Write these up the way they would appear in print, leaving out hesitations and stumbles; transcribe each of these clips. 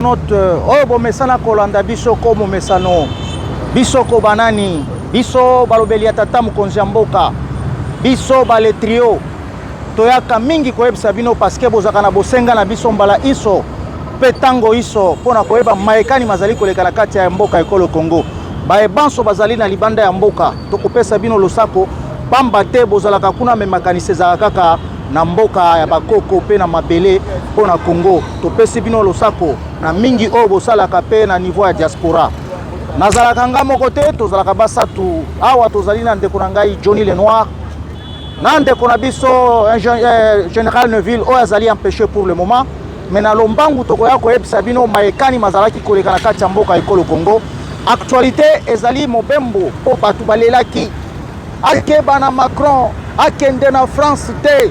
Note oyo bomesana kolanda biso ko momesano biso ko banani biso balobeli ya tata mokonzi ya mboka biso bale trio toyaka mingi koyebisa bino paske bozaka na bosenga na biso mbala iso pe tango iso pona koyeba maekani mazali koleka na kati ya mboka ekolo Congo baebanso bazali na libanda ya mboka tokopesa bino losako pamba te bozalaka kuna memakanise ezalaka kaka na mboka ya bakoko pe na mabele pona Congo topesi bino losako na mingi oyo bosalaka pe na niveau ya diaspora nazalaka nga moko te tozalaka basatu awa tozali na ndeko na ngai Johnny Lenoir na ndeko na biso Général Neuville oyo azali empêché pour le moment mais na lombangu tokoya koyebisa bino maekani mazalaki koleka na kati ya mboka ekolo Congo actualité ezali mobembo po bato balelaki akeba na Macron akende na France te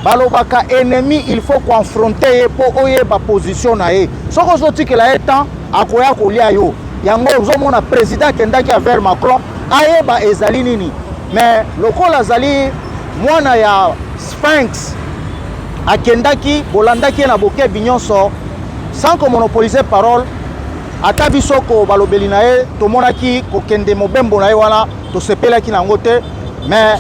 balobaka ennemi il faut confronter ye po oyeba position na ye soko zotikela ye temps akoya kolia yo yango ozomona président kendaki vers Macron ayeba ezali nini mais lokola azali mwana ya Sphinx akendaki bolandaki na boke binyonso sans que monopoliser parole ata bisoko balobeli na ye tomonaki kokende mobembo na ye wana tosepelaki nango te mais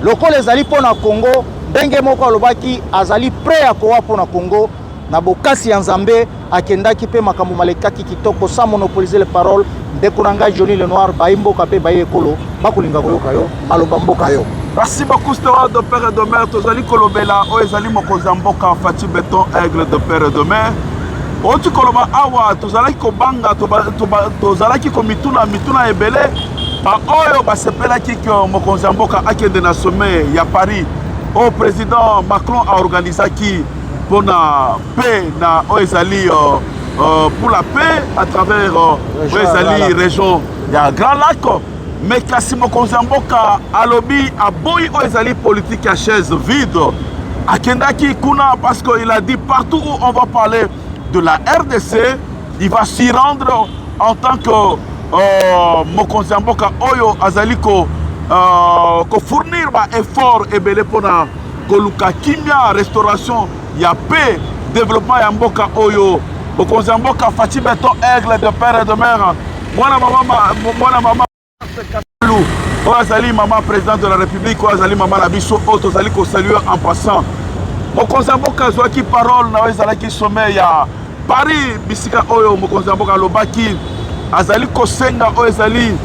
lokola ezali pona Congo ndenge moko alobaki azali prêt à kowa pona Congo na bokasi ya Nzambe akendaki pe makambo malekaki kitoko sans monopoliser les paroles ndeko na ngai Johnny Lenoir baimboka pe baye ekolo bakolinga koyoka yo maloba mboka yo. Merci beaucoup Stéphane de Père et de Mère tozali kolobela o ezali mokonzi mboka Fati Beton Aigle de Père et de Mère oti koloba awa tozalaki kobanga tozalaki komituna ebele ba oyo basepelaki ke mokonzi mboka akende na sommet ya Paris au président Macron a organisé qui pour la paix na Oezali pour la paix à travers Oezali région il y a Grand Lac mais Kassimo Konzamboka a lobby a boy Oezali politique à chaise vide à Kendaki Kuna parce qu'il a dit partout où on va parler de la RDC il va s'y rendre en tant que Mokonzamboka Oyo Azaliko ko fournir ba effort et belé pona koluka kimia restauration ya paix développement ya mboka oyo bokonza mboka Fati Beton Aigle de Père et de Mère mwana mama Kalu Oazali maman président de la République Oazali maman na biso auto zali ko saluer en passant bokonza mboka zwaki parole na ezala ki sommet ya Paris bisika oyo bokonza mboka lobaki azali ko senga oezali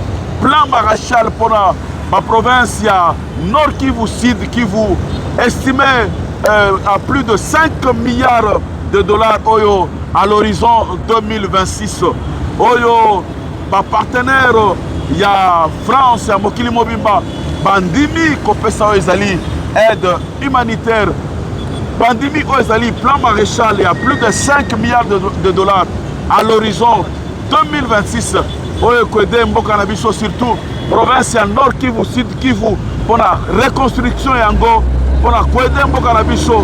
plan Marachal pona ma province, il y a Nord Kivu, Sud Kivu, estimé à plus de 5 milliards de dollars Oyo, à l'horizon 2026. Oyo, ma partenaire, il y a France, il y a Mokili Mobimba, Bandimi, Kopesa Oezali, aide humanitaire. Bandimi Oezali, plan Maréchal, il y a plus de 5 milliards de dollars à l'horizon 2026. Oyo, Kwede Mboka Nabiso surtout. Province ya Nord Kivu, Sud Kivu pour la reconstruction yango pour la kwede mboka na biso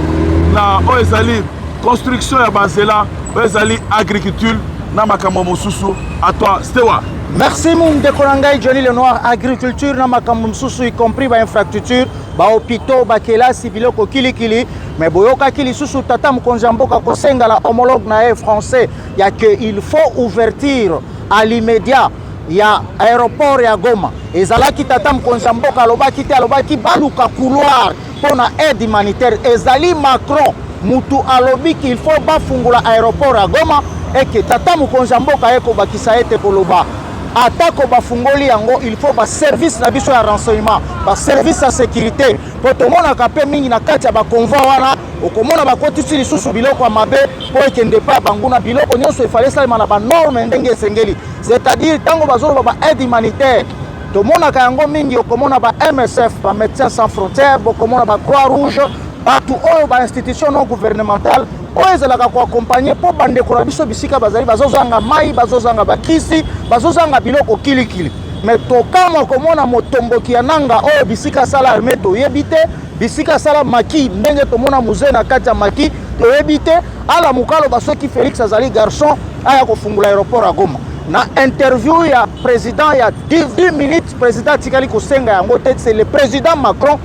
na oezali construction ya bazela oezali agriculture na makambo mosusu à toi Stewa. Merci mon ndeko na ngai Johnny Lenoir agriculture na makambo mosusu y compris ba infrastructure ba hôpitaux ba kelasi biloko kilikili mais boyoka kili susu tata mokonzi mboka kosenga la homologue na français ya que il faut ouverture à l'immédiat ya aéroport ya Goma ezalaki tata mokonzi mboka alobaki te alobaki baluka couloir pona aide humanitaire ezali Macron mutu alobi qu'il faut bafungula aéroport ya Goma et que tata mokonzi mboka eko bakisa ete koloba atako bafungoli yango il faut ba service na biso ya renseignement ba service ya sécurité po tomona kape mingi na kati ya ba convoi wana okomona bakotisi lisusu biloko ya mabe po ekende pa banguna biloko nyonso efale salema na ba norme ndenge esengeli c'est-à-dire tango bazoloba ba aide humanitaire tomona ka yango mingi okomona ba MSF ba Médecins Sans Frontières bokomona ba Croix Rouge batu oyo ba institution non gouvernementale oyo ezalaka ko accompagner po bandeko na biso bisika bazali bazozanga mai bazozanga bakisi bazozanga biloko kilikili mais tokama komona motomboki ya nanga oyo bisika sala armée toyebi te bisika sala maki ndenge tomona musée na kati ya maki toyebi te ala mukalo basoki Félix azali garçon aya kofungula aéroport ya Goma na interview ya président ya 10 minutes président tikali kosenga yango te c'est le président Macron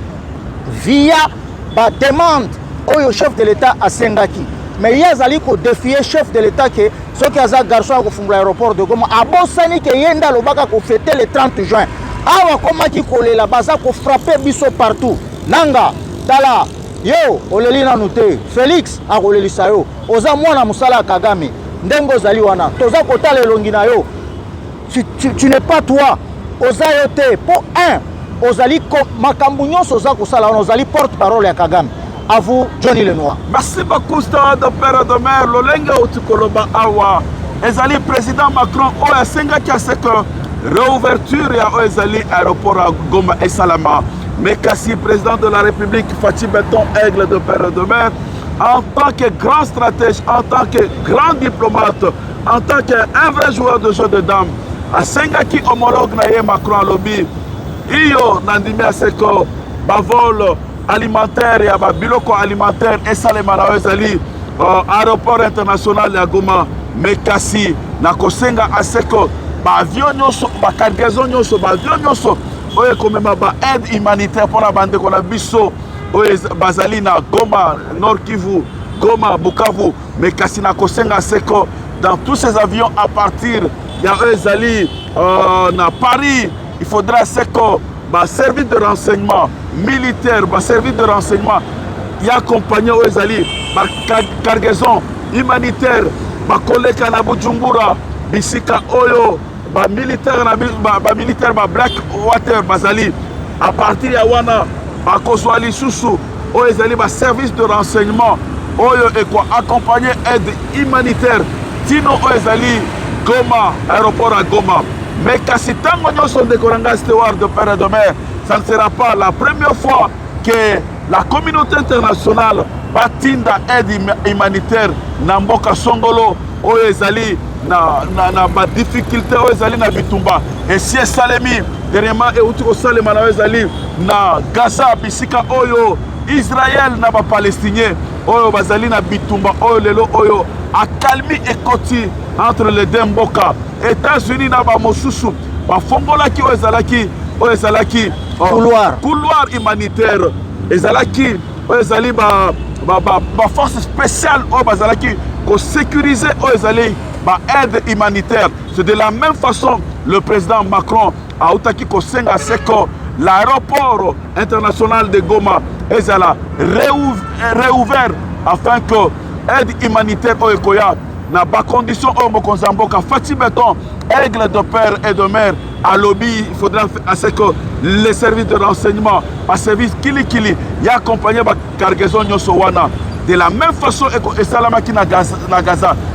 via ba demande oyo chef de l'état asengaki mais ye azali kodéfier chef de l'état ke soki aza garçon akofungula aéroport de Goma abosani ke ye nde alobaka kofete le 30 juin awa akomaki kolela baza kofrappe biso partout nanga tala yo oleli nanu te Félix akolelisa yo oza mwana mosala ya Kagame ndenge ozali wana toza kotala elongi na yo tu n'es pas toi oza yo te po un ozali makambo nyonso oza kosala wana ozali porte-parole ya Kagame. À vous, Johnny Lenoir. Merci beaucoup, Stade de Père de Mer. Lolenga Utukoloba Awa. Ezali président Macron, Oya Senga qui a ce que réouverture ya Ezali aéroport à Goma et Salama. Mais Kassi, président de la République, Fatih Beton, Aigle de Père de Mer, en tant que grand stratège, en tant que grand diplomate, en tant qu'un vrai joueur de jeu de dames, à Senga qui homologue Naye Macron à lobby, Iyo Nandimi à ce que Bavol alimentaire ya biloko alimentaire esalema na ezali aéroport international ya Goma mais kasi na kosenga aseko ba avion nyonso ba cargaison nyonso ba avion nyonso oye komema ba aide humanitaire pour la bande ko na biso oye bazali na Goma Nord Kivu Goma Bukavu mais kasi na kosenga aseko dans tous ces avions à partir ya ezali na Paris il faudra aseko ba service de renseignement militaire, ba service de renseignement y accompagné aux Ezali, ba cargaison humanitaire, ba koleka na Bujumbura, bisika oyo, ba militaire na ba militaire ba Black Water bazali à partir ya wana ba kozwali susu aux Ezali ba service de renseignement oyo et quoi accompagner aide humanitaire tino aux Ezali Goma aéroport à Goma. Mais kasi tango nyonso ndekolanga steward de Père de Mer, ça ne sera pas la première fois que la communauté internationale batinda aide humanitaire na mboka songolo oyo ezali na ba difficulté oyo ezali na bitumba et si esalemi dernièrement euti kosalema na ezali na Gaza bisika oyo Israël na ba palestinien oyo bazali na bitumba oyo lelo oyo akalmi ekoti entre les deux mboka États-Unis na ba mosusu ba fongolaki oyo ezalaki couloir humanitaire ezalaki oyo ezali ba force spéciale oyo bazalaki ko sécuriser oyo ezali ba aide humanitaire. C'est de la même façon le président Macron a outaki ko senga seko l'aéroport international de Goma ezala réouvert afin que aide humanitaire oyo koya na ba condition oyo mokonzamboka Fatih Beton Aigle de Père et de Mer à lobby. Il faudra à ce que les services de renseignement par service kili y accompagner ba cargaison nyoso wana de la même façon et salamaki na Gaza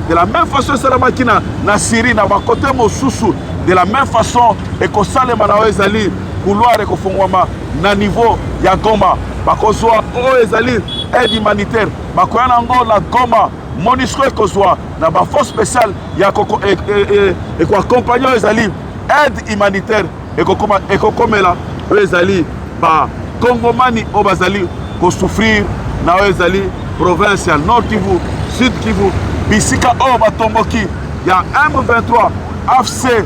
de la même façon salamaki na Syrie na ba côté mosusu de la même façon et ko salema na ezali couloir et ko fongwama na niveau ya Goma ba kozwa o ezali aide humanitaire ba koyana ngo la Goma MONUSCO ekozwa na ba force spéciale ya koko et ko accompagner ezali aide humanitaire et kokomela ezali ba Congomani o bazali ko souffrir na ezali province ya Nord Kivu Sud Kivu bisika o batomboki ya M23 AFC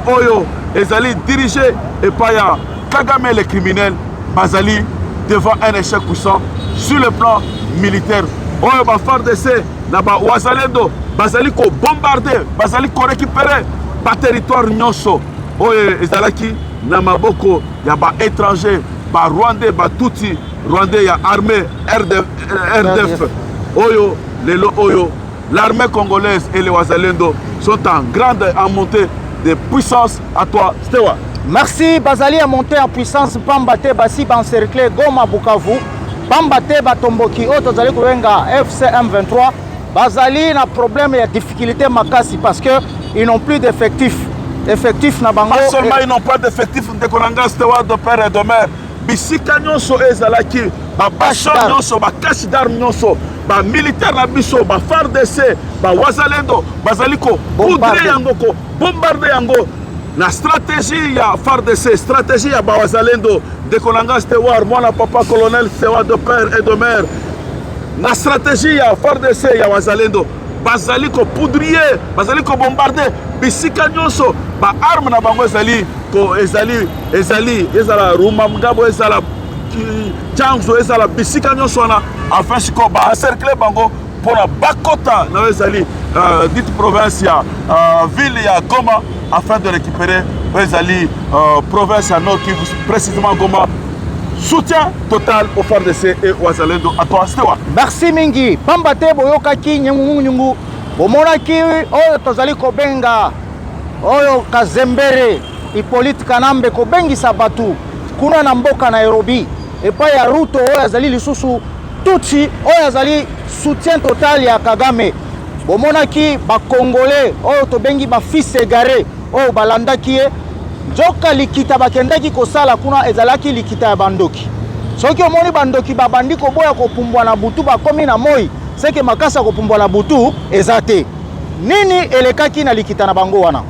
oyo ezali dirigé et pas ya Kagame les criminels bazali devant un échec puissant sur le plan militaire. Oyo ba FARDC na ba Wazalendo bazali ko bombarder bazali ko récupérer ba territoire nyonso oyo ezalaki na maboko ya ba étranger ba Rwandais ba Tutsi Rwandais ya armée RDF oyo lelo oyo l'armée congolaise et les Wazalendo sont en grande montée de puissance. À toi Stewa. Merci Bazali a monté en puissance Pambate Basi encerclé Goma Bukavu Pambate Batomboki Oto Zali Kurenga FC M23 Bazali na problème et difficulté makasi parce que ils n'ont plus d'effectifs. Effectifs na bango. Pas seulement ils n'ont pas d'effectifs de Konanga Stewa de Père et de Mer. Bisika nyonso ezalaki ba bachon nyonso ba cache d'armes nyonso ba militaire na biso ba FARDC ba Wazalendo bazali ko poudre yango ko bombarder yango na stratégie ya FARDC stratégie ya ba Wazalendo de Konanga Stewa mwana papa colonel Stewa de Père et de Mer na stratégie ya FARDC ya Wazalendo bazali ko poudrier bazali ko bombarder bisika nyonso ba arme na bango ezali ko ezala rumamgabo ezala chanzo ezala bisika nyonso na afin siko ba encercler bango pour la Bakota, dite province, ville ya Goma, afin de récupérer province à Nord Kivu, précisément Goma. Soutien total au FARDC et aux Azalendo. À toi, Stewa. Merci mingi. Pambate boyokaki nyungu. Bomonaki oyo tozali kobenga oyo Kazembere Hippolyte Kanambe kobengisa batu kuna na mboka Nairobi epai ya Ruto oyo azali lisusu Tutsi oyo azali soutien total ya Kagame. Bomonaki ba Congolais oyo tobengi ba fils égarés oyo balandaki ye nzoka likita bakendaki kosala kuna ezalaki likita ya bandoki. Soki omoni bandoki babandi koboya kopumbwa na butu bakomi na moi seke makasa kopumbwa na butu ezate. Nini elekaki na likita na bango wana?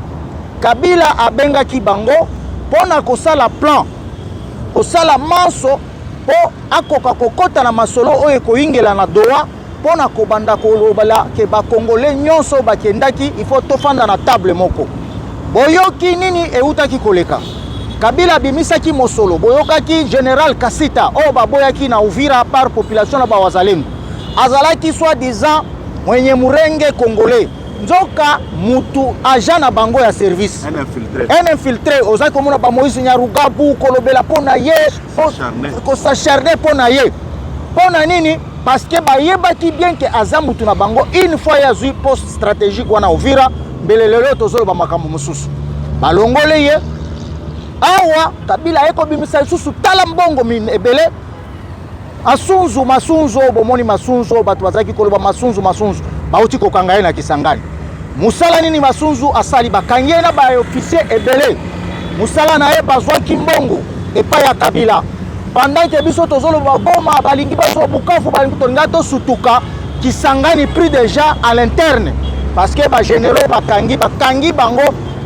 Kabila abengaki bango pona kosala plan, kosala manso po akoka kokota na masolo oyo koingela na doa pona kobanda kolobala ke ba Congolais nyonso bakendaki il faut tofanda na table moko. Boyoki nini eutaki koleka? Kabila bimisaki mosolo, boyokaki General Kasita oyo baboyaki na Uvira par population na bawazalendo. Azalaki soi-disant mwenye murenge Congolais. Nzoka mutu agent na bango ya service. Un infiltré. Ozaki komona ba Moïse Nyarugabu kolobela pona ye, ko s'acharner pona ye. Pona nini? Parce que ba yebaki bien que aza mutu na bango une fois ya zui poste stratégique wana Uvira, belelelo tozolo ba makambo mususu. Balongole ye. Awa Kabila eko bimisa susu tala mbongo min ebele. Asunzu masunzo bomoni masunzo batu bazaki koloba masunzo bauti kokanga na Kisangani. Musala nini masunzu asali bakangi na ba officier ebele. Musala na ye bazwaki mbongo epa ya Kabila. Pendant que biso tozolo baboma balingi baso Bukavu balingi tongato sutuka Kisangani pris déjà à l'interne parce que ba généraux bakangi bango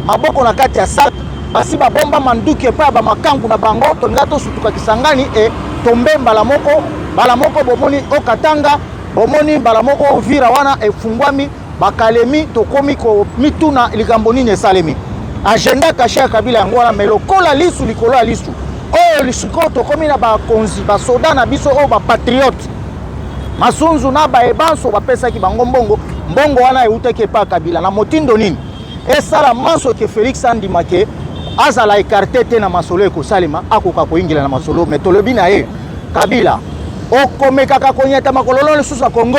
maboko na kati ya sac basi babomba manduki epa ba makangu na bango tongato sutuka Kisangani e tombe mbala moko bomoni okatanga bomoni mbala moko Uvira wana efungwami bakalemi tokomi ko mituna likambo nini esalemi agenda kasha Kabila yango wana melokola lisu likolo ya lisu oyo lisuko tokomi na bakonzi basoda na biso oyo bapatriote masunzu na baebanso bapesaki bango mbongo wana eutaki epa Kabila na motindo nini esala manso ke Félix Andimake azala écarté te na masolo ekosalema akoka koingila na masolo metolobi na ye Kabila okomekaka konyeta makololo lisusu ya Congo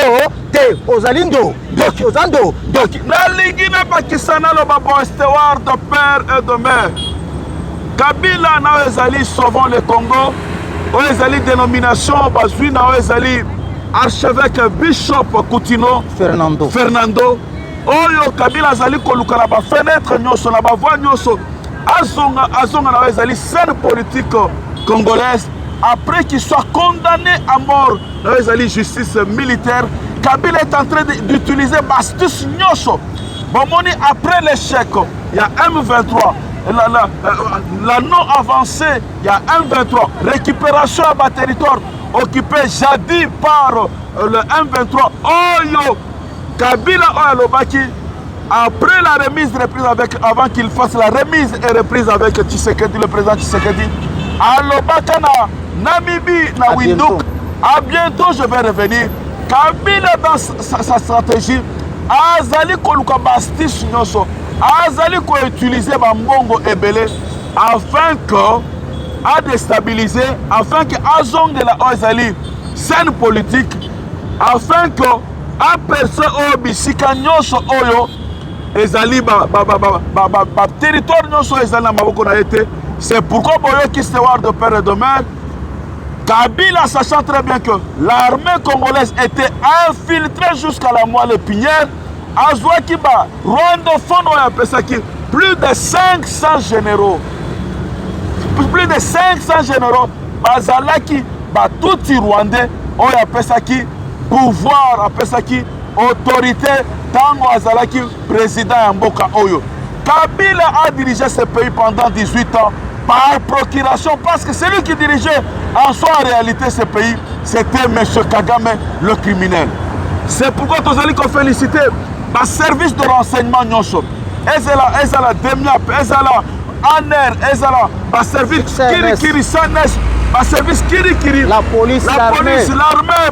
te ozalindo doki ozando doki nalingi na bakisana lo babostewar de père et de mère. Kabila na ezali sauvons le Congo oyo ezali dénomination bazwi na oyo ezali archevêque Bishop Coutinho Fernando oyo Kabila azali koluka na bafenêtre nyonso na bavoie nyonso azonga na oyo ezali scène politique congolaise. Après qu'il soit condamné à mort dans les justice militaire, Kabila est en train d'utiliser Bastus Nyosho. Bomoni, après l'échec, il y a M23. La non-avancée, il y a M23. Récupération à bas territoire occupé jadis par le M23. Oh yo, Kabila Oyalobaki, après la remise reprise avec, avant qu'il fasse la remise et reprise avec Tshisekedi, le président Tshisekedi, Alobaka na Namibie, na Windhoek, à bientôt je vais revenir. Kabila dans sa stratégie, Azali Koluka Bastis Nyoso, Azali ko utiliser Bambongo Ebele afin que à déstabiliser, afin que Azong de la Azali scène politique, afin que à personne au Bisika Nyoso Oyo, Ezali territoire Nyoso Ezali na Maboko na été. C'est pourquoi Boyo Kistewar de père et de mère, Kabila sachant très bien que l'armée congolaise était infiltrée jusqu'à la moelle épinière, Azouakiba, Rwanda Fono Pesaki, plus de 500 généraux. Plus de 500 généraux, Bazalaki, Batouti Rwandais, Oya Pesaki, pouvoir, Pesaki, autorité, Tango Azalaki, président Mboka Oyo. Kabila a dirigé ce pays pendant 18 ans par procuration parce que celui qui dirigeait en soi en réalité ce pays, c'était M. Kagame, le criminel. C'est pourquoi nous allons féliciter le service de renseignement Nyonso. Ezala Demiap, Ezala Aner, Ezala, le service Kiri Sanes, service Kirikiri, la police, l'armée,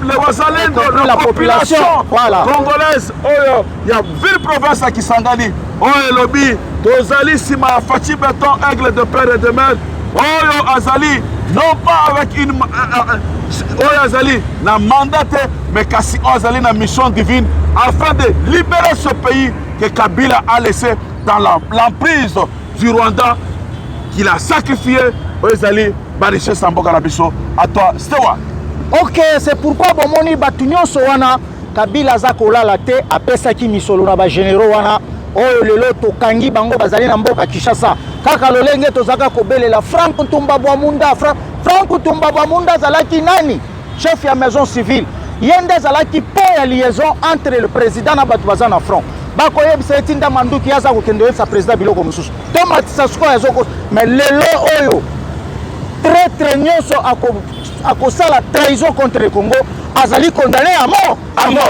les Wazalendo, la population voilà. congolaise. Oh, il y a ville province à Kisangani. Oh, lobby, Tozali Sima, Fachi Béton, aigle de père et de mère. Oh, Azali, non pas avec une. Oh, Azali, na mandaté, mais kasi Azali na mission divine afin de libérer ce pays que Kabila a laissé dans l'emprise du Rwanda, qu'il a sacrifié. Oh, Azali, Bariché Samboka Nabiso, à toi, Stewa. Ok, c'est pourquoi bomoni batunyo sowana Kabila zakola la te apesaki misolo na ba généraux wana oyo lelo tokangi bango bazali na mboka Kinshasa kaka lolenge tozaka kobelela Frank Ntumba Bwamunda. Frank Ntumba Bwamunda zalaki nani chef ya maison civile yende zalaki po ya liaison entre le président na batu bazana front bakoyebisa eti nda manduki yaza kokende yebisa président biloko mosusu tomatisa sikoyo yazoko mais lelo oyo traître nyonso akosala trahison contre le Congo azali condamné à mort,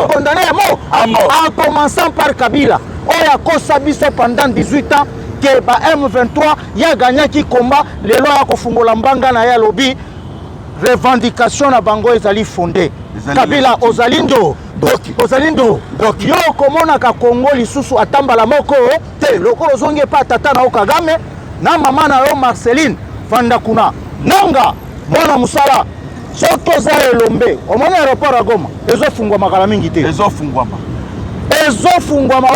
condamné à mort, en commençant par Kabila oyo akosa biso pendant 18 ans que ba M23 ya gagnaki combat lelo ya kofungola mbanga na ya lobi revendication na bango ezali fondé Kabila ozalindo yo komona ka Congo lisusu atambala moko te lokolo zonge pa tata na Kagame na mama na yo Marceline Fanda kuna nanga mwana musala soto za elombe omona aéroport ya Goma ezofungwa makala mingi te ezofungwa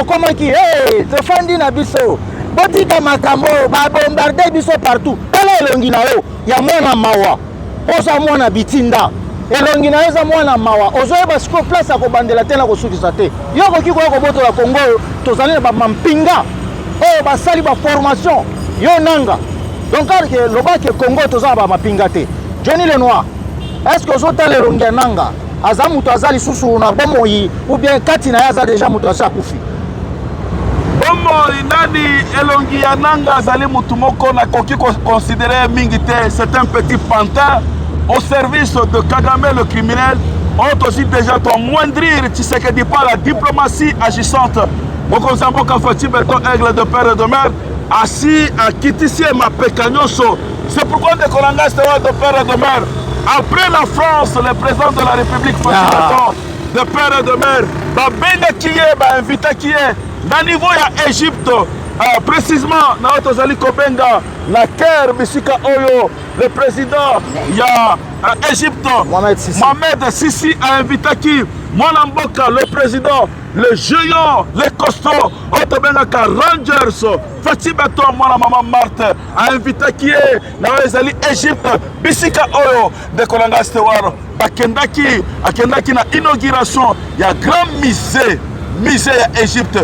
okomaki tefandi na biso botika makambo ba bombarder biso partout tala elongi na yo ya mwana mawa oza mwana bitinda elongi na eza mwana mawa ozoyeba siko place ya kobandela te na kosukisa te yo koki koya kobotola Congo tozali na bamampinga oyo basali baformation yo nanga donc lobaki Congo toza na bamapinga te Johnny Lenoir est-ce que ozotala elongi ya nanga aza mutu aza lisusu na bomoi ou bien kati na ye aza deja mutu asi akufi bomoi nani elongi ya nanga azali mutu moko nakoki considérer mingi te c'est un petit pantin au service de Kagame le criminel. On aussi déjà moindrir Tshisekedi par la diplomatie agissante. Mokonzambo Kafati Beton aigle de père et de mère assis à Kitisie ma Pekanyoso. C'est pourquoi des Kolangas de père et de mère. Après la France, le président de la République de père et de mère, Benga qui est, invité qui est, dans le niveau il y a Égypte, précisément, dans Tozali Kobenga, la Caire, Missika Oyo, le président, il y a Égypte, Mohamed Sissi a invité qui, Mwanamboka, le président, le géant, les costauds, Otobenga Rangers, Fatih Beton, Mwana Maman Marthe, a invité qui est, dans l'Égypte, Bissika Oyo, de Kolanga Stewar, Akendaki na inauguration, il y a grand musée à Égypte.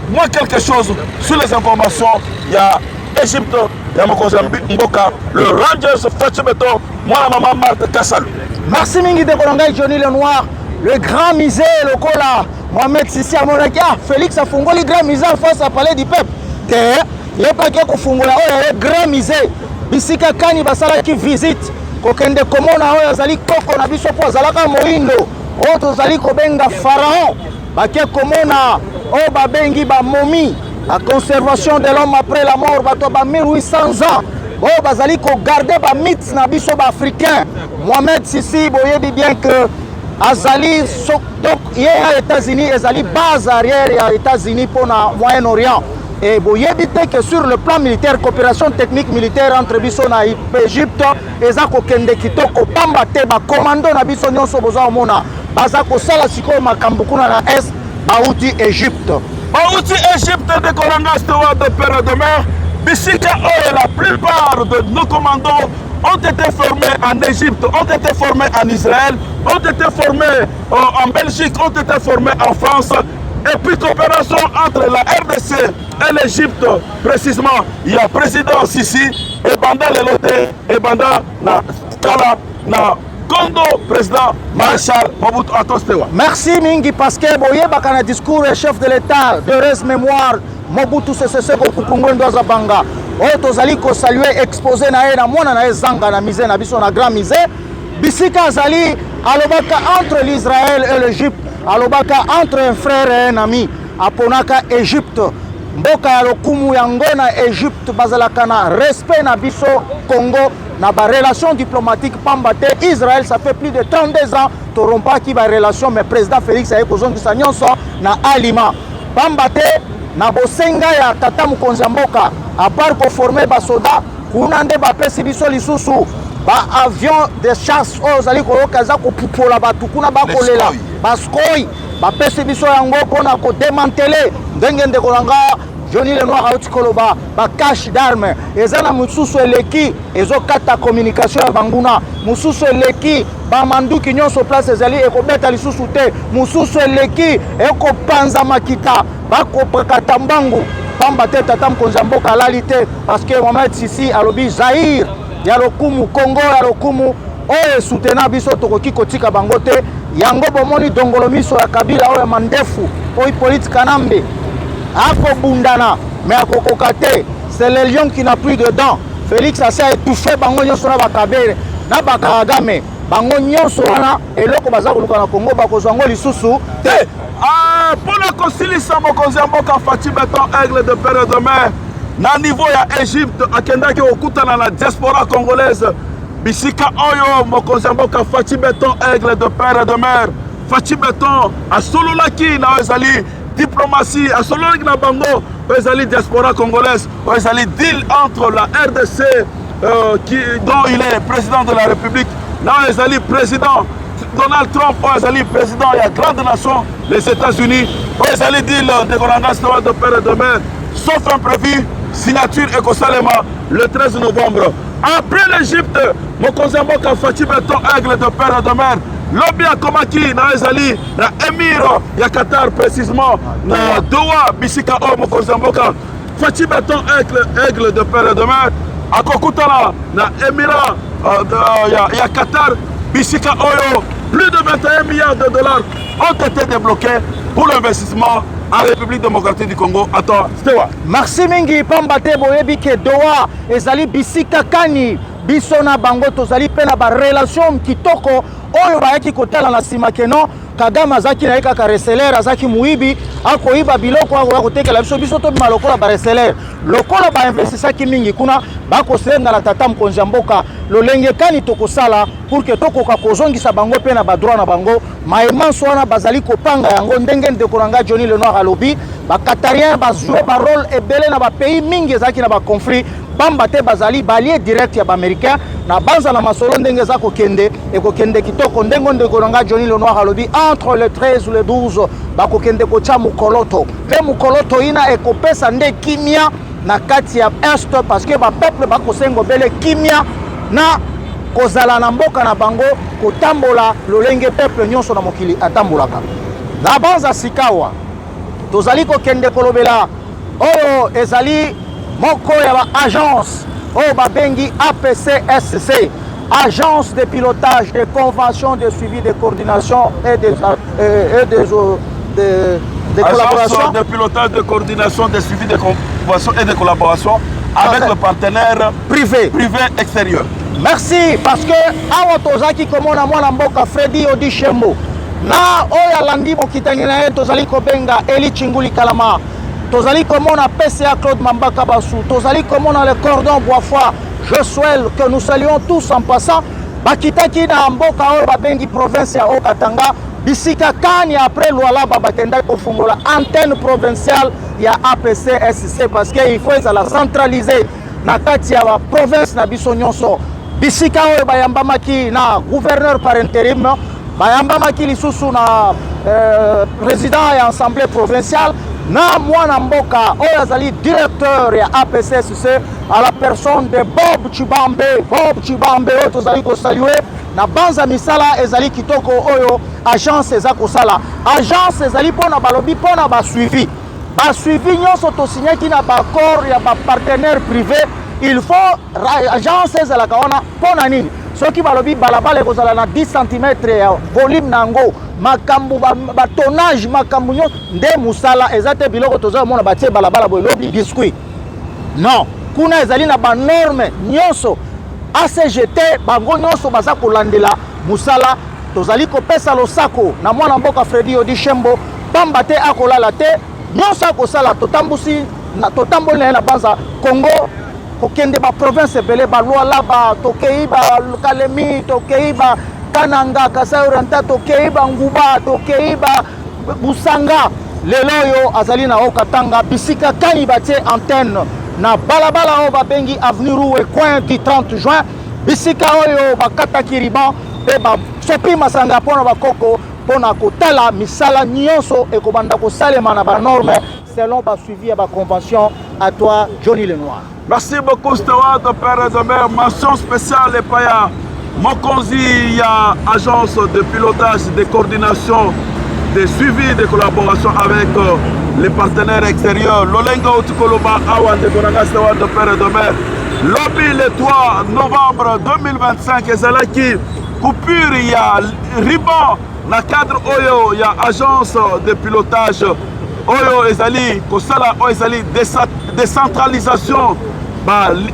Moi, quelque chose sur les informations, il y a Égypte, il y a Mboka, le Rangers, Fatih Beton, Mwana Maman Marthe, Kassalu. Merci Mingi de Kolanga, Johnny Lenoir. Le grand musée, le Kola, Mohamed Sissi Amonaka, Félix a fondé le grand musée en face à Palais du Peuple. Il n'y a pas qu'à fondé le grand musée. Bisika Kani Basala qui visite. Kokende Komona, Zali Koko, Nabiso Po, Zalaka Moindo, Oto Zali Kobenga Pharaon, Baké Komona, O Babengi Ba Momi, la conservation de l'homme après la mort, Batoba 1800 ans. Oh, Bazali ko garder ba mythe na biso ba africain. Mohamed Sissi, boyebi bien que Azali, donc hier aux États-Unis, Azali base arrière aux États-Unis pour le Moyen-Orient. Et vous voyez que sur le plan militaire, coopération technique militaire entre Bissona et l'Égypte, Ezako Kende Kitoko, Pamba Teba, commando na Bisso Nyonso Boza Omona, Bazako Sala Siko Makambukuna na Est, Baouti Égypte. Baouti Égypte de Kolanga Stewa de Père de Mer, Bissika la plupart de nos commandos ont été formés en Égypte, ont été formés en Israël, ont été formés en Belgique, ont été formés en France. Et puis coopération entre la RDC et l'Égypte, précisément, il y a président Sissi et Banda Lelote et Banda Kala na Kondo, président Marshal Mobutu Atostewa. Merci Mingi parce que Boye Bakana discours et chef de l'État, d'heureuse mémoire, Mobutu Sese Kokungo Ndozabanga. Oto Zali ko saluer exposé na na mwana na zanga na misé na biso na grand misé. Bisika Zali alobaka entre l'Israël et l'Égypte, alobaka entre un frère et un ami, aponaka Égypte. mboka ya lokumu yango na Egypte bazalaka na respect na biso Congo na ba relation diplomatique pamba te Israël ça fait plus de 32 ans to rompaki ba relation mais président Félix aye kozongisa nyonso na alima pamba te na bosenga ya tata mokonzi ya mboka à part ko former ba soda kuna nde bapesi biso lisusu ba avion de chasse oyo ozali koyoka eza kopupola bato kuna bakolela baskoi bapesi biso yango mpona kodemantele ndenge ndeko na nga Johnny Lenoir auti koloba ba cache d'armes eza na mosusu eleki ezokata communication ya banguna mosusu eleki bamanduki nyonso place ezali ekobeta lisusu te mosusu eleki ekopanza makita bakopakata mbangu pamba te tata mokonzi ya mboka alali te parce que Mohamed Sisi alobi Zaire ya lokumu Congo ya lokumu oyo esutena biso tokoki kotika bango te yango bomoni dongolo miso ya Kabila oyo mandefu oyo Hippolyte Kanambe akobundana mais akokoka te c'est le lion qui n'a plus de dents Félix ase étouffé bango nyonso na bakabere na bakaragame bango nyonso wana eloko baza koluka na Congo bakozwa ngo lisusu te. Mpona kosilisa mokonzi ya mboka Faci Beton Aigle de Père et de Mère na niveau ya Egypte akendaki kokutana na diaspora congolaise bisika oyo mokonzi ya mboka Faci Beton Aigle de Père et de Mère Faci Beton asololaki na ezali diplomatie asololaki na bango ezali diaspora congolaise ezali deal entre la RDC dont il est président de la République na ezali président Donald Trump ezali président ya grande nation les États-Unis ezali deal de Konanga de Père et de Mère sauf imprévu signature ekosalema le 13 novembre après l'Égypte mokonzi ya mboka Faci Beton Aigle de Père et de Mère lobi akomaki na ezali na émir ya Qatar précisément na Doha bisika oyo mokonzi ya mboka Faci Beton Aigle de Père et de Mère akokutana na émirat ya Qatar bisika oyo plus de 21 milliards de dollars ont été débloqués pour l'investissement en République démocratique du Congo. Attends, c'était quoi? Merci mingi pamba te boyebi ke Doha ezali bisika kani biso na bango tozali pe na ba relation kitoko oyo bayaki kotala na sima keno Kagame azaki na kaka reseller azaki muibi akoiba biloko akotekela biso to malokola ba reseller lokola ba investissaki mingi kuna bakosenga na tata mokonzi ya mboka lolenge kani tokosala pour que tokoka kozongisa bango pe na ba droit na bango maemanso wana bazali kopanga yango ndenge ndeko na nga Johnny Lenoir alobi ba Qatarien bazwe ba rôle ebele na ba pays mingi ezaki na ba conflit pamba te bazali balier direct ya ba américain na banza na masolo ndenge za kokende ekokende kitoko ndenge ndeko na nga Johnny Lenoir alobi entre le 13 ou le 12 bakokende kocha mukoloto pe mukoloto ina ekopesa nde kimia na kati ya est parce que ba peuple bakosengo bele kimia na kozala na mboka na bango kotambola lolenge peuple nyonso na mokili atambolaka na banza sikawa tozali kokende kolobela oyo ezali moko ya ba agence oyo babengi APCSC agence de pilotage de convention de suivi de coordination et de collaboration agence de pilotage de coordination de suivi de convention et de collaboration avec le partenaire privé extérieur. Merci parce que awa tozaki komona mwana mboka Freddy Odishembo na oya landi bokitani na ye tozali kobenga Eli Chinguli Kalama tozali komona PCA Claude Mambaka Bassou tozali komona le cordon Boisfoy Josuel que nous saluons tous en passant bakitaki na mboka oyo babengi province ya Okatanga bisika kani après Luala batenda kofungola antenne provinciale ya APCSC parce que il faut ezala centraliser na kati ya ba province na biso nyonso bisika oyo bayambamaki na gouverneur par intérim bayambamaki lisusu na président ya assemblée provinciale na mwana mboka oyo azali directeur ya APCSC à la personne de Bob Chibambe oyo tozali kosalue na banza misala ezali kitoko oyo agence eza kosala agence ezali mpona balobi mpona basuivi nyonso tosignaki na baccord ya bapartenaire privé il faut agence ezalaka wana mpona nini soki balobi balabala ekozala na 10 cm ya volume nango makambo batonnage makambo nyonso nde musala eza te biloko tozomona batie balabala boye lobi biscuit non kuna ezali na banorme nyonso ACGT bango nyonso baza kolandela musala tozali kopesa losako na mwana mboka Freddy Odishembo pamba te akolala te nyonso akosala totambusi na totamboli na banza Congo kokende ba province ebele ba Lualaba tokei ba Kalemi tokei ba Kananga Kasai Oriental tokei ba Nguba tokei ba Busanga lelo yo azali na Okatanga bisika kani batie antenne na balabala o babengi avenue Roué coin du 30 juin bisika oyo bakata kiriban pe ba sopi masanga pona bakoko pona kotala misala nyonso ekobanda kosalema na ba norme selon ba suivi ya ba convention. À toi Johnny Lenoir. Merci beaucoup Stewart, Père de Mer. Mention spéciale et paya Mokonzi, il y a agence de pilotage, de coordination, de suivi, de collaboration avec les partenaires extérieurs. Lolengo Tukoloba Awan de Konanga Stewart, Père de Mer. Lobby le 3 novembre 2025 et Zalaki coupure, il y a Riban, la cadre Oyo, il y a agence de pilotage Oyo ezali kosala Oyo ezali décentralisation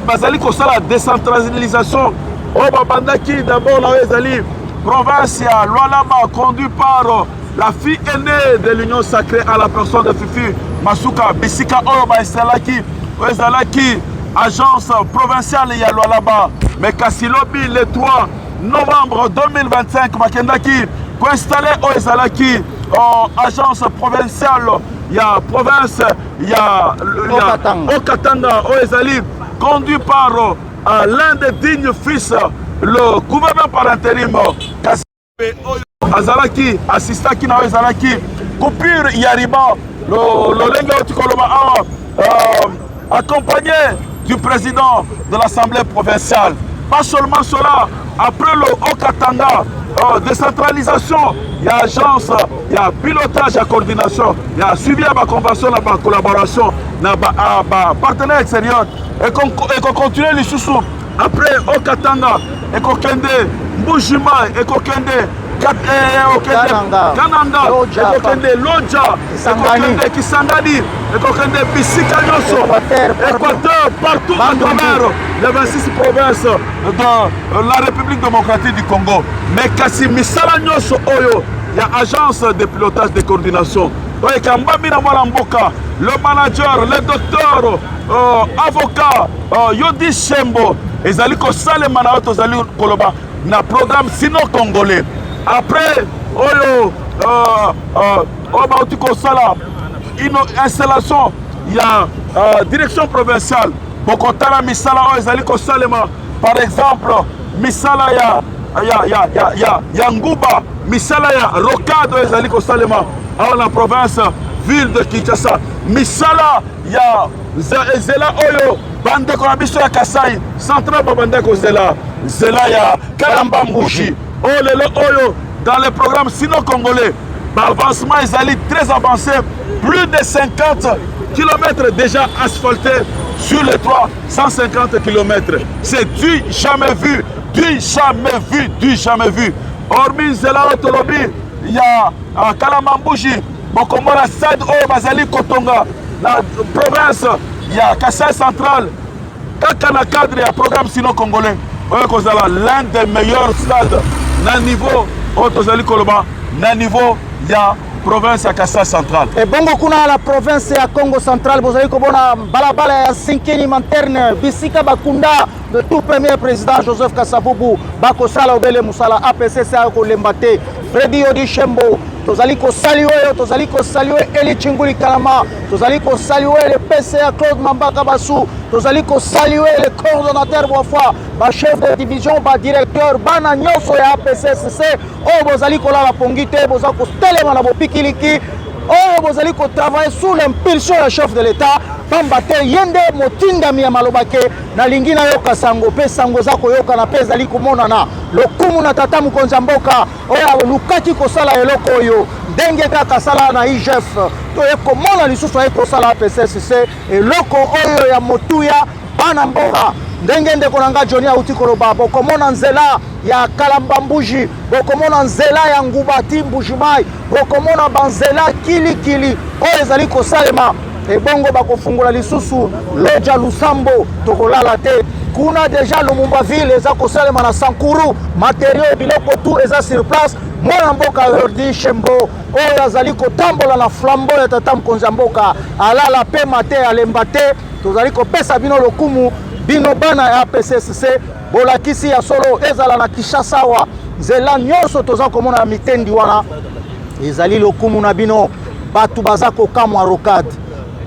bazali kosala décentralisation Oyo babandaki d'abord na Oyo ezali province ya Lualaba conduit par la fille aînée de l'union sacrée à la personne de Fifi Masuka bisika Oyo baesalaki Oyo ezalaki agence provinciale ya Lualaba mais kasi lobi le 3 novembre 2025 bakendaki koinstaller Oyo ezalaki agence provinciale. Il y a province, il y a Okatanga, Oezali, conduit par l'un des dignes fils, le gouverneur par intérim, Azalaki, Assistaki na Oezalaki, coupure Yariba, le Lenga Otikoloma, accompagné du président de l'Assemblée provinciale. Pas seulement cela, après le Okatanga, décentralisation, il y a agence, il y a pilotage, il y a coordination, il y a suivi à ma convention, à ma collaboration, à ma partenaire extérieur, et qu'on continue les sous-sous. Après Okatanga, et qu'on kende Mbujima, et qu'on kende Kananga, et qu'on kende Lodja, et qu'on kende Kisangani, et qu'on kende Bisika Nyoso, Équateur, partout à travers les 26 provinces de la République démocratique du Congo. Mais kasi misala Nyoso Oyo, il y a agence de pilotage de coordination. Le manager, le docteur, avocat, Yodi Shembo, et Zaliko Salemana Zali Koloba, na programme sino-congolais. Après, Oyo, Obautiko Sala, installation, il y a direction provinciale. Bokotala Misala Zaliko Salema, par exemple, Misala ya Nguba, Misala ya Rokado Zaliko Salema, à la province, ville de Kinshasa. Misala ya Zela Oyo, Bande Konabiso ya Kasai, Central Babandeko Zela, Zela ya Kalamba Mbushi. Oh lelo Oyo, dans les programmes sino-congolais, l'avancement est allé très avancé, plus de 50 km déjà asphaltés sur les 350 km. C'est du jamais vu, du jamais vu, du jamais vu. Hormis Zela Otolobi, il y a Kalamambouji, Bokomora Sad O Bazali Kotonga, la province, il y a Kassai Central, Kakana cadre, il y a programme sino-congolais. L'un des meilleurs stades, na niveau Otozali Koloba, na niveau il y a province à Kassai Central. Et bongo kuna la province ya Congo Central, bozali kobona balabala ya 5e interne, bisika bakunda de tout premier président Joseph Kasavubu, bakosala obele musala APCC ko lembate, Freddy Odi Shembo, tozali ko saluer, tozali ko saluer Eli Chinguli Kalama, tozali ko saluer le PCA Claude Mambaka Basu, tozali ko saluer le coordonnateur Boafwa, ba chef de division, ba directeur, bana nyoso ya APCC, o bozali ko la pongite, bozali ko telema na bopikiliki, o bozali ko travailler sous l'impulsion du chef de l'État, pambate yende motindami ya malobake na lingina yoka sango pe sango zako yoka na pe zali komonana lokumu na tata Mokonzi Mboka oya lukaki kosala eloko oyo ndenge kaka sala na IGF to ekomona lisusu ekosala APCC eloko oyo ya motuya bana mboka ndenge ndeko nanga Johnny auti koloba bokomona nzela ya Kalamba Mbuji bokomona nzela ya Ngubati Mbujimai bokomona banzela kilikili oyo ezali kosalema ebongo bakofungola lisusu Lodja Lusambo tokolala te kuna deja Lumumba ville eza kosalema na Sankuru matériaux biloko tout eza sur place mwana mboka Jordi Shembo oyo azali kotambola na flambeau ya tata mokonzi ya mboka alala pe mate alemba te tozali kopesa bino lokumu bino bana ya PCCC bolakisi ya solo ezala na Kinshasa awa nzela nyonso toza komona mitendi wana ezali lokumu na bino batu baza kokamwa rokade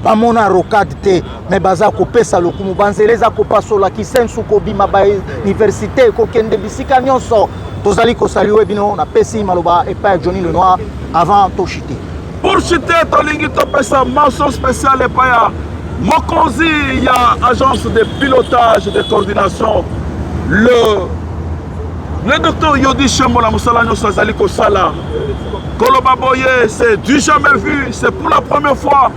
bamona rokade te me baza kopesa lokumu banzela eza kopasola kisensu kobima ba université kokende bisika nyonso tozali kosaluer bino na pesi maloba epai ya Johnny Lenoir avant tochite pour chiter tolingi topesa mention spéciale epai ya mokonzi ya agence de pilotage de coordination le docteur Yodi Shembo la musala nyonso azali kosala koloba boye c'est du jamais vu, c'est pour la première fois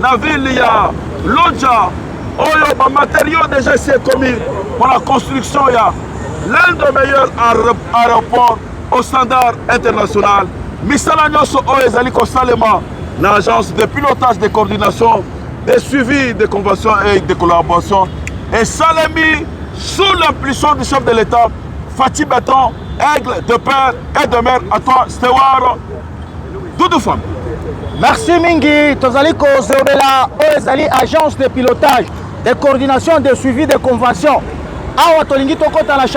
na ville ya Lodja oyo ba matériaux déjà c'est commis pour la construction ya l'un des meilleurs aéroports au standard international misala nyonso oyo ezali kosalema na agence de pilotage de coordination de suivi de conventions et de collaboration et salemi sous l'impulsion du chef de l'État Fachi Beton, aigle de père et de mère à toi Stewart Doudou Fam. Merci mingi tozali kozobela oyo ezali agence de pilotage de coordination de suivi de convention awa tolingi tokota na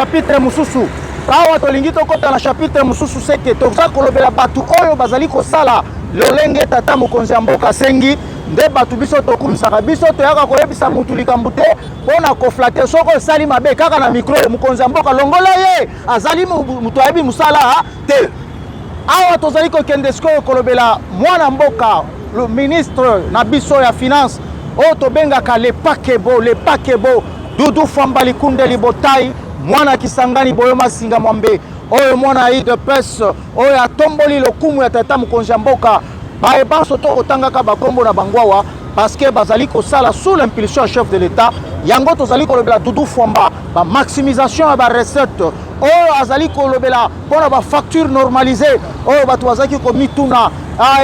chapitre mususu seke toza kolobela batu oyo bazali kosala lolenge tata mokonzi ya mboka sengi nde batu biso tokumisaka biso toyaka koyebisa mutu likambo te mpona koflate soko esali mabe kaka na mikro mokonzi ya mboka longola ye azali mutu ayebi mosala te awa tozali kokende sikoyo kolobela mwana mboka le ministre na biso ya finance oyo tobengaka le pakebo Doudou Famba Likunde Libotai mwana kisangani boyo masinga mwambe oyo mwana yi de pes oyo atomboli lokumu ya tata mokonzi ya mboka bayebanso to kotangaka bakombo na bangwawa parce que bazali kosala sous l'impulsion du chef de l'État yango tozali kolobela Doudou Famba ba maximisation ya ba recette oyo azali kolobela mpona ba facture normalisée oyo bato bazaki komituna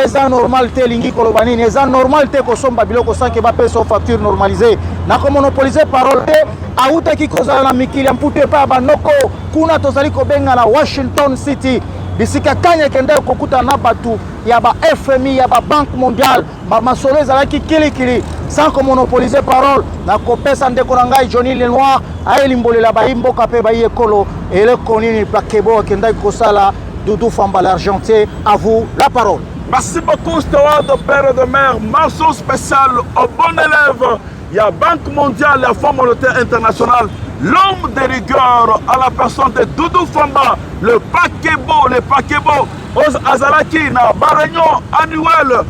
eza normal te lingi koloba nini eza normal te kosomba biloko sanke bapesa facture normalisée na komonopolize parole te autaki kozala na mikili ya mputu epai ya banoko kuna tozali kobenga na Washington City bisika kanya ekende kokuta na batu ya ba FMI ya ba Banque mondiale masolo ezalaki kilikili sans komonopolize parole na kopesa ndeko na ngai Johnny Lenoir ayelimbolela bayimboka mpe bayi ekolo eleko nini pakebo akendaki kosala Doudou Famba l'Argentier, à vous la parole. Merci beaucoup Stewart de père et de mère. Mention spéciale au bon élève. Il y a Banque mondiale, la Fonds monétaire international, l'homme de rigueur à la personne de Doudou Famba, le Pakebo, aux Azalaki, na réunion annuelle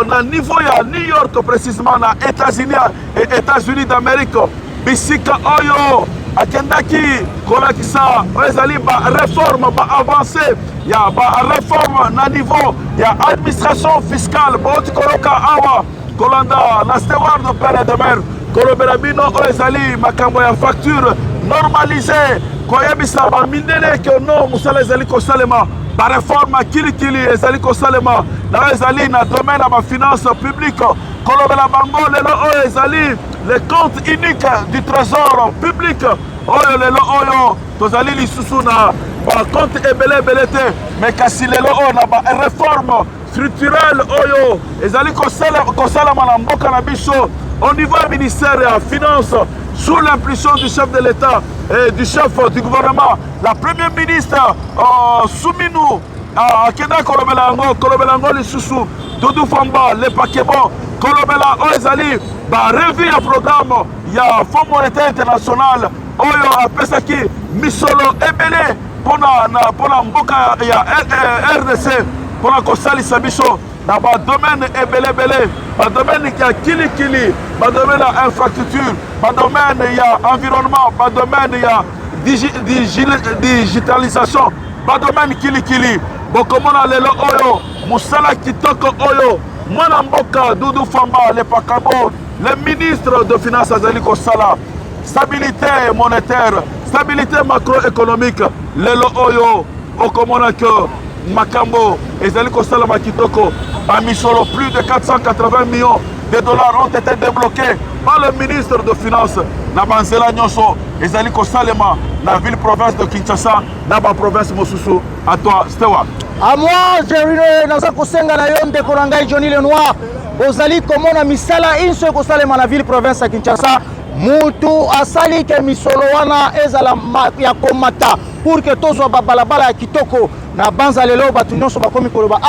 na niveau à New York précisément, na États-Unis d'Amérique. Bisika Oyo. akendaki kolakisa ezali ba réforme ba avancé ya ba réforme na niveau ya administration fiscale boti koloka awa kolanda na Stewart de père et de mère kolobela bino oyo ezali makambo ya facture normalisé koyebisa bamindele ke no mosala ezali kosalema baréforme kilikili ezali kosalema na ezali na domaine ya bafinance publique kolobela bango lelo oyo ezali le compte unique du trésor public oyo lelo oyo tozali lisusu na bacompte ebele te me kasi lelo oyo na baréforme structurelle oyo ezali kosalama na mboka na biso au niveau du ministère ya finance sous l'impulsion du chef de l'État et du chef du gouvernement la première ministre Souminu akenda kolobela yango lisusu Doudou Famba le Pakebo kolobela oyo ezali barevi ya programme ya Fonds monétaire international oyo apesaki misolo ebele mpona mboka ya RDC mpona kosalisa biso na badomaine ebele badomaine ya kilikili badomaine ya infrastructure badomaine ya environnement badomaine ya digitalisation badomaine kilikili bokomona lelo oyo mosala kitoko oyo mwana mboka Doudou Famba le Pakabo le ministre de finance azali kosala stabilité monétaire stabilité macroéconomique lelo oyo okomona ke makambo ezali kosala makitoko bamisolo plus de 480 millions de dollars ont été débloqués par le ministre de finance na banzela nyonso ezali kosalema la ville province de Kinshasa na ba province mosusu. À toi Stewart. À moi, Jerino, naza kosenga na yo ndeko na ngai Johnny Lenoir. Ozali komona misala inso kosalema na ville province ya Kinshasa. Mutu asali ke misolo wana ezala ya komata pour que tozwa babalabala ya kitoko na banza lelo batu nyonso bakomi koloba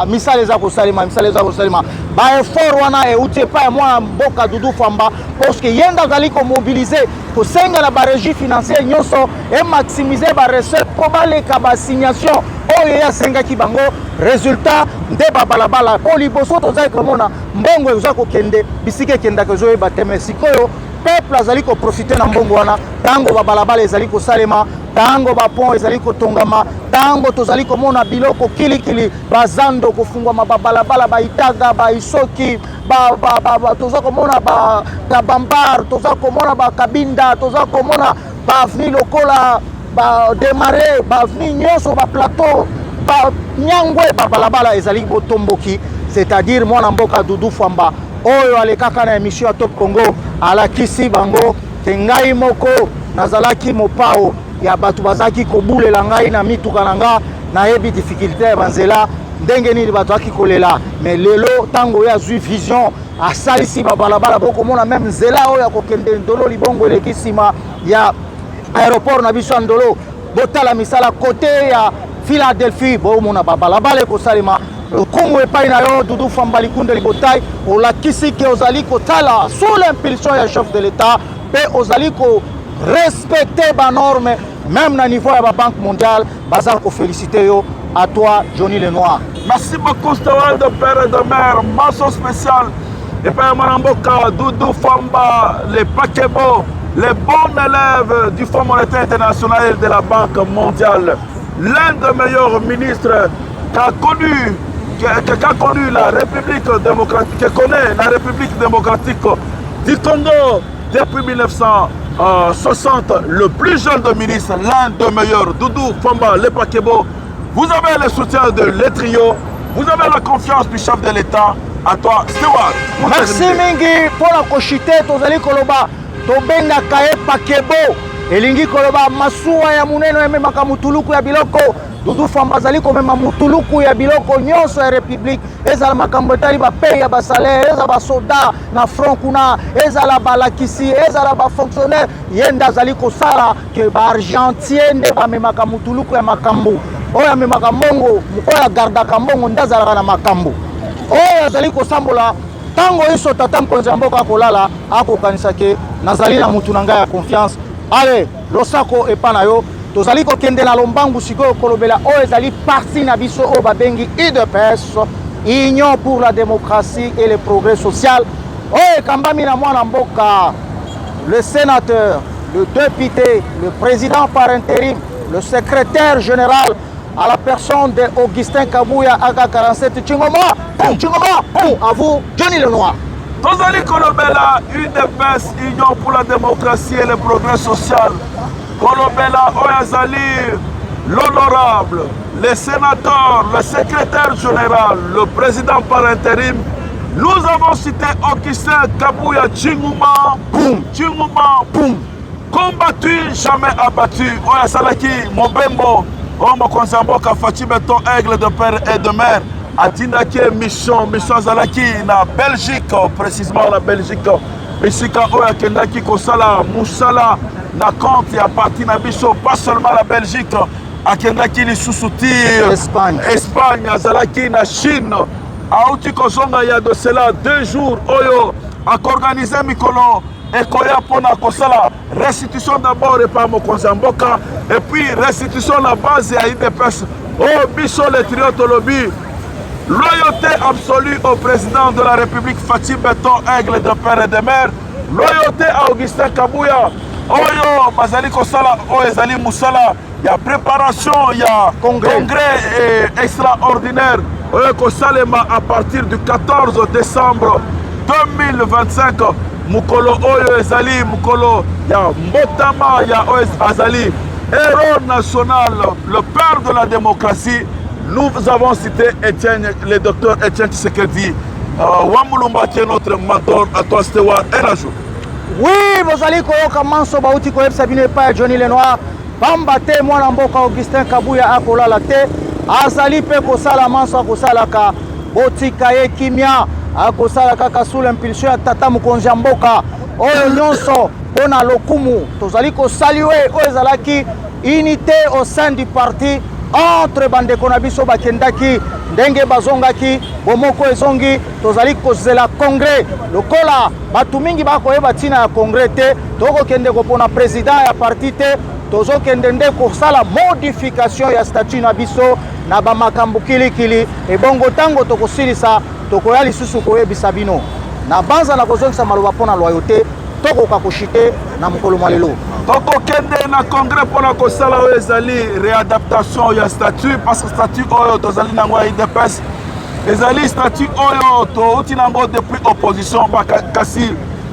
misala eza kosalema ba effort wana euti epai ya mwana mboka Doudou Famba parce que yenda azali komobilize kosenga na barégie financière nyonso maximiser barecette po baleka basignation oyo yasengaki bango résultat nde babalabala po liboso tozali komona mbongo eza kokende bisika ekendaka ezoyeba te mais sikoyo peuple azali ko profiter na mbongo wana tango babalabala ezali kosalema tango bapont ezali kotongama tango tozali komona biloko kilikili bazando kofungwa mababalabala baitaga baisoki toza komona kabambar toza komona bakabinda toza komona baaveni lokola bademare baaveni nyonso baplateau banyangwe babalabala ezali botomboki c'est-à-dire mwana mboka Doudou Famba oyo alekaka na émission ya Top Congo alakisi bango te ngai moko nazalaki mopao ya bato bazaki kobulela ngai na mituka na nga nayebi difficulté ya banzela ndenge nini bato aki kolela mais lelo tango ya zwi vision asalisi babalabala bokomona même nzela oyo ya kokende ndolo libongo eleki nsima ya aéroport na biso ya ndolo botala misala kote ya Philadelphie bomona babalabala ekosalema Kongo epai na yo Doudou Famba likunde libotai olakisi ke ozali kotala sous l'impulsion ya chef de l'État pe ozali ko respecter ba norme même na niveau ya ba Banque mondiale baza ko féliciter yo à toi Johnny Lenoir. Merci beaucoup Stewart de père et de mère, mention spéciale et puis Manamboka Doudou Famba, les Pakebo, les bons élèves du Fonds monétaire international et de la Banque mondiale, l'un des meilleurs ministres qu'a connu la République démocratique, qui connaît la République démocratique du Congo depuis 1960, le plus jeune des ministres, l'un des meilleurs, Doudou Famba, les Pakebo. Vous avez le soutien de l'Etrio, vous avez la confiance du chef de l'État. À toi, Stewart. Merci mingi pour la koshite tozali koloba tobenga kae Pakebo elingi koloba masuwa ya muneno ya memaka mutuluku ya biloko Doudou Famba zali komema mutuluku ya biloko nyonso ya République ezala makambo etali bapaye ya basalaire ezala basoda na front kuna ezala balakisi ezala bafonctionnaire yenda zali kosala ke baargentier nde bamemaka mutuluku ya makambo oyo amemaka mbongo oyo agardaka mbongo nde azalaka na makambo oyo azali kosambola tango iso tata mkonzi ya mboka kolala akokanisa ke nazali na mutu na ngai ya confiance ale losako epa na yo tozali kokende na lombangu sikoyo kolobela oyo ezali parti na biso oyo babengi UDPS Union pour la démocratie et le progrès social oyo ekambami na mwana mboka le sénateur, le député, le président par intérim, le secrétaire général à la personne d'Augustin Kabouya AK47 Tchingoma, à vous Johnny Lenoir. Tozali Kolobela, UDPS, Union pour la démocratie et le progrès social. Kolobela Oyazali, l'honorable, le sénateur, le secrétaire général, le président par intérim. Nous avons cité Augustin Kabouya Tchingoma, combattu, jamais abattu. Oyasalaki, Mobembo, Omo Konzamboka, Fachi Beton, aigle de père et de mère. Atindaki mission Zalaki na Belgique, précisément la Belgique. Bisika Oya Kendaki Kosala, Moussala, na compte ya parti na biso, pas seulement la Belgique. Akendaki li Soussoutir, Espagne, Zalaki na Chine. Aouti Kozonga ya de cela 2 jours, Oyo, a organisé Mikolo. Et Koya Kosala, restitution d'abord et par Mokonzamboka, et puis restitution la base à UDPS. Oh, Bicho le trio Tolobi, loyauté absolue au président de la République Fachi Beton, aigle de père et de mère, loyauté à Augustin Kabouya, Oyo, Bazali Kosala, Oyezali Moussala, il y a préparation, il y a congrès extraordinaire, Oyo Kosalema à partir du 14 décembre 2025. Mukolo Oyo Ezali, Mukolo ya Mbotama ya Oyo Azali, héros national, le père de la démocratie. Nous avons cité Etienne, le docteur Etienne Tshisekedi. Wamulumba qui est notre mentor, à toi Stewart, un ajout. Oui, vous allez koyoka manso bauti koyeb sabine pa Johnny Lenoir. pamba te mwana mboka Augustin Kabuya akolala te, azali pe kosala manso akosalaka, botika ye kimia akosala kaka sous l'impulsion ya tata mokonzi ya mboka oyo nyonso pona lokumu tozali kosalue oyo ezalaki unité au sein du parti entre bandeko na biso bakendaki ndenge bazongaki bomoko ezongi tozali kozela congrès lokola batu mingi bakoyeba ntina ya congrès te tokokende kopona président ya parti te tozokende nde kosala modification ya statut na biso na bamakambo kilikili ebongo ntango tokosilisa tokoya lisusu koyebisa bino na banza na kozongisa maloba mpona loyauté tokoka koshite na mokolo mwa lelo tokokende na congrès mpona kosala oyo ezali réadaptation ya statut parce que statut oyo tozali nango ya UDPS ezali statut oyo touti nango depuis opposition kasi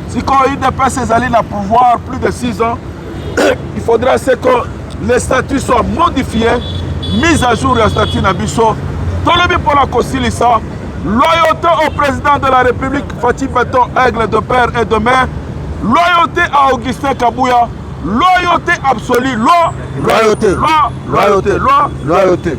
sikoyo UDPS ezali na pouvoir plus de 6 ans il faudra que les statuts soient modifiés mise à jour ya statut na biso tolobi mpona kosilisa loyauté au président de la République Fatou Beton aigle de père et de mère, loyauté à Augustin Kabuya, loyauté absolue, loyauté.